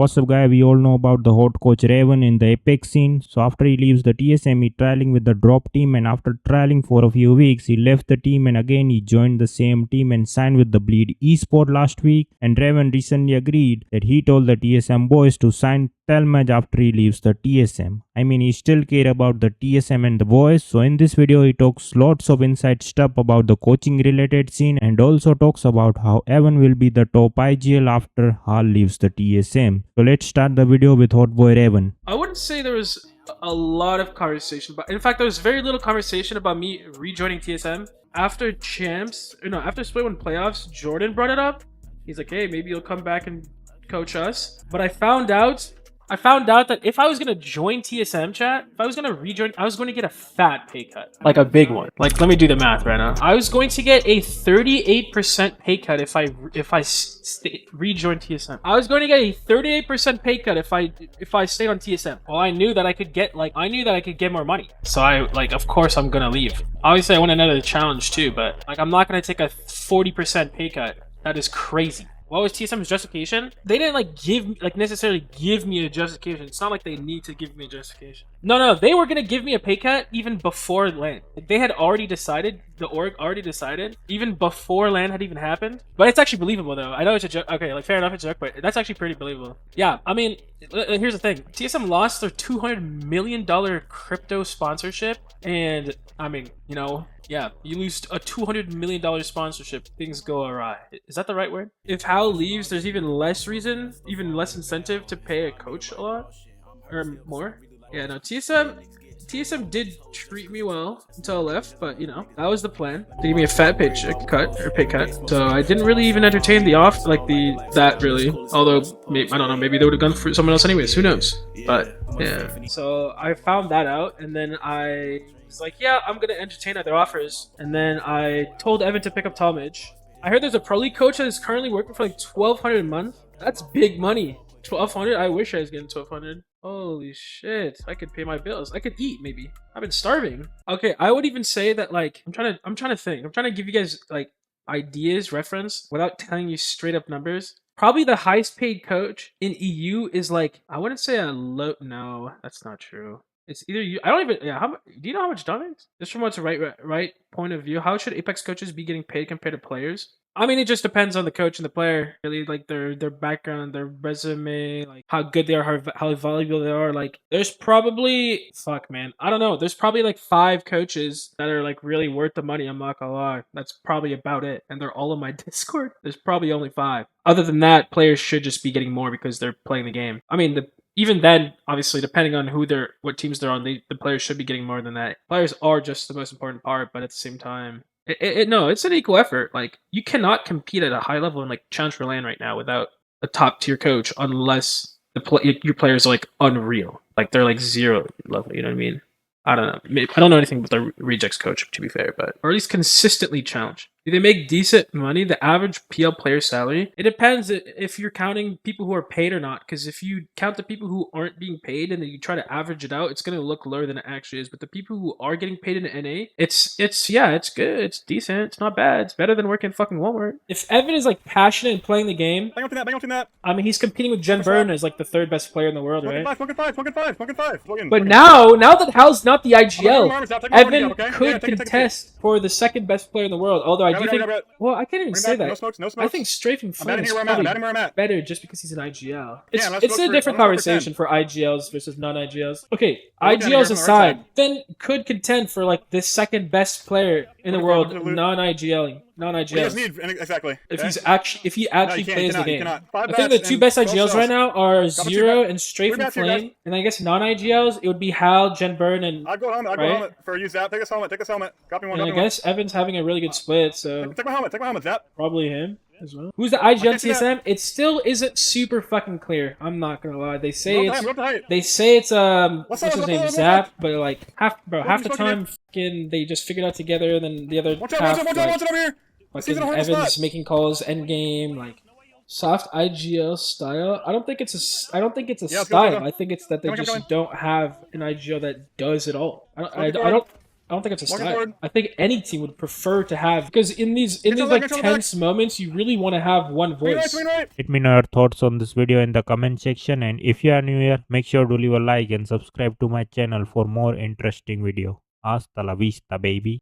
What's up, guy? We all know about the hot coach Raven in the Apex scene. So after he leaves the TSM, he trialing with the drop team, and after trialing for a few weeks, he left the team and again he joined the same team and signed with the Bleed Esport last week. And Raven recently agreed that he told the TSM boys to sign Telmaj after he leaves the TSM. I mean, he still care about the TSM and the boys. So in this video, he talks lots of inside stuff about the coaching related scene and also talks about how Evan will be the top IGL after Hal leaves the TSM. So let's start the video with Hot Boy Raven. I wouldn't say there was a lot of conversation, but in fact, there was very little conversation about me rejoining TSM. After after Split 1 playoffs, Jordan brought it up. He's like, hey, maybe you'll come back and coach us. But I found out that if I was going to join TSM, chat, if I was going to rejoin, I was going to get a fat pay cut. Like a big one. Like, let me do the math right now. I was going to get a 38% pay cut if I rejoined TSM. I was going to get a 38% pay cut if I stayed on TSM. Well, I knew that I could get more money. So of course I'm going to leave. Obviously I want another challenge too, but I'm not going to take a 40% pay cut. That is crazy. What was TSM's justification? They didn't necessarily give me a justification. It's not like they need to give me a justification. No, they were gonna give me a pay cut even before LAN. They had already decided, the org already decided, even before LAN had even happened. But it's actually believable though. I know it's a joke. Okay, fair enough, it's a joke, but that's actually pretty believable. Yeah, I mean, here's the thing. TSM lost their $200 million crypto sponsorship, and I mean, yeah, you lose a $200 million sponsorship, things go awry. Is that the right word? If Hal leaves, there's even less incentive to pay a coach a lot or more. Yeah, no, TSM did treat me well until I left, but that was the plan. They gave me a fat pay cut, so I didn't really even entertain that really. Although I don't know, maybe they would have gone for someone else anyways. Who knows? But yeah. So I found that out, and then I was like, yeah, I'm gonna entertain other offers. And then I told Evan to pick up Talmadge. I heard there's a pro league coach that is currently working for like $1,200 a month. That's big money. $1,200. I wish I was getting $1,200. Holy shit! I could pay my bills. I could eat maybe. I've been starving. Okay, I would even say that I'm trying to think. I'm trying to give you guys ideas, reference, without telling you straight up numbers. Probably the highest paid coach in EU is I wouldn't say a low. No, that's not true. It's either you. I don't even. Yeah. Do you know how much Don makes? Just from what's the right point of view, how should Apex coaches be getting paid compared to players? I mean, it just depends on the coach and the player. Really, their background, their resume, how good they are, how valuable they are. There's probably I don't know. There's probably 5 coaches that are really worth the money. I'm not gonna lie. That's probably about it, and they're all on my Discord. There's probably only 5. Other than that, players should just be getting more because they're playing the game. I mean, even then, obviously, depending on what teams they're on, the players should be getting more than that. Players are just the most important part, but at the same time, no, it's an equal effort. You cannot compete at a high level in Challenge for LAN right now without a top tier coach, unless your players are unreal. They're 0 level. You know what I mean? I don't know. I don't know anything about the Rejects coach, to be fair, or at least consistently challenge. Do they make decent money? The average PL player salary? It depends if you're counting people who are paid or not. Because if you count the people who aren't being paid and then you try to average it out, it's going to look lower than it actually is. But the people who are getting paid in NA, it's good. It's decent. It's not bad. It's better than working fucking Walmart. If Evan is passionate in playing the game, I mean, he's competing with Jen Byrne as the 3rd best player in the world, right? But now that Hal's not the IGL, Evan could contest for the 2nd best player in the world. Although I do think, well, I can't even say that. No smokes. I think Strafing Flynn is probably better just because he's an IGL. It's a different conversation for IGLs versus non-IGLs. Okay, IGLs aside, then could contend for the 2nd best player in the world, non-IGL. Exactly. If he actually plays the game. I think the 2 best IGLs right now are Zero and Strafing Flame. And I guess non-IGLs, it would be Hal, Jen Byrne, and I'll go helmet for you, Zap. Take this helmet. Copy one. And I guess Evan's having a really good split, so take my helmet, Zap. Probably him as well. Who's the IGL TSM? It still isn't super fucking clear. I'm not gonna lie. They say it's what's his name, Zap, but half the time they just figured out together, and then the other half Evan's making calls endgame soft IGL style. I don't think it's a style. I think it's that they just don't have an IGL that does it all. I I don't think it's a Walking style. forward. I think any team would prefer to have, because in these Control like back, control back. tense moments, you really want to have one Swing right, voice. swing right. Let me know your thoughts on this video in the comment section, and if you are new here, make sure to leave a like and subscribe to my channel for more interesting video. Hasta la vista, baby.